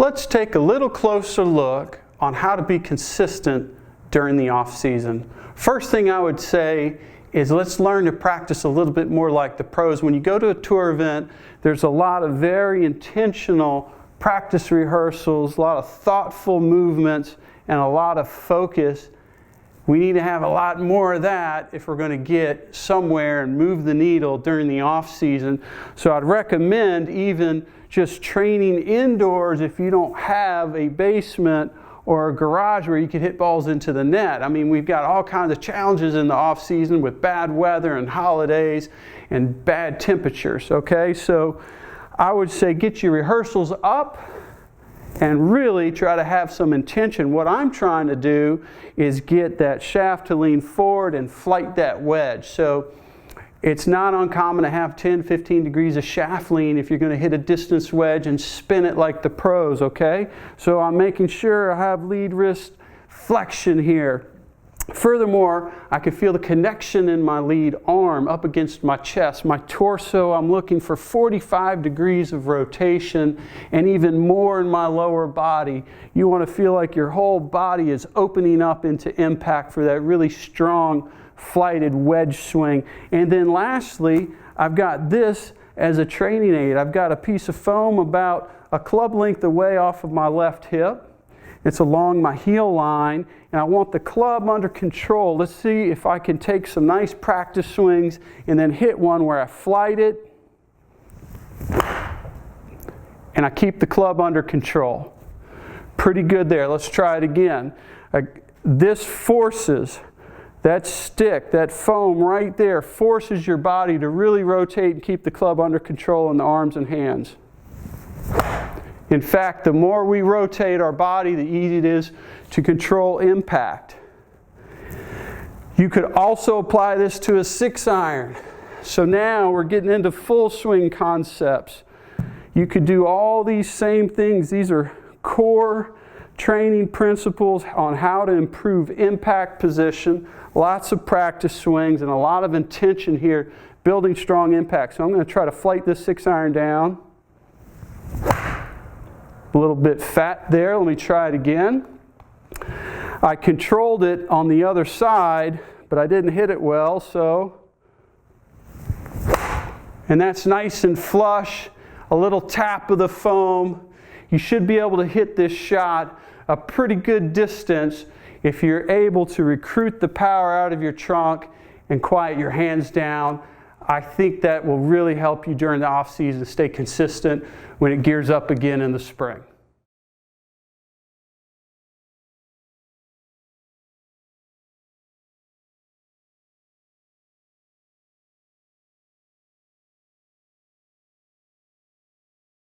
let's take a little closer look on how to be consistent during the off season. First thing I would say is let's learn to practice a little bit more like the pros. When you go to a tour event, there's a lot of very intentional practice rehearsals, a lot of thoughtful movements, and a lot of focus. We need to have a lot more of that if we're going to get somewhere and move the needle during the off season. So I'd recommend even just training indoors if you don't have a basement or a garage where you can hit balls into the net. I mean, we've got all kinds of challenges in the off season with bad weather and holidays and bad temperatures, okay? So I would say get your rehearsals up and really try to have some intention. What I'm trying to do is get that shaft to lean forward and flight that wedge. So it's not uncommon to have 10, 15 degrees of shaft lean if you're going to hit a distance wedge and spin it like the pros, okay? So I'm making sure I have lead wrist flexion here. Furthermore, I can feel the connection in my lead arm up against my chest. My torso, I'm looking for 45 degrees of rotation and even more in my lower body. You want to feel like your whole body is opening up into impact for that really strong flighted wedge swing. And then lastly, I've got this as a training aid. I've got a piece of foam about a club length away off of my left hip. It's along my heel line, and I want the club under control. Let's see if I can take some nice practice swings and then hit one where I flight it and I keep the club under control. Pretty good there. Let's try it again. This forces that stick, that foam right there, forces your body to really rotate and keep the club under control in the arms and hands. In fact, the more we rotate our body, the easier it is to control impact. You could also apply this to a 6-iron. So now we're getting into full swing concepts. You could do all these same things. These are core training principles on how to improve impact position. Lots of practice swings and a lot of intention here, building strong impact. So I'm going to try to flight this 6-iron down. A little bit fat there. Let me try it again. I controlled it on the other side, but I didn't hit it well, so. And that's nice and flush. A little tap of the foam. You should be able to hit this shot a pretty good distance if you're able to recruit the power out of your trunk and quiet your hands down. I think that will really help you during the off season to stay consistent when it gears up again in the spring.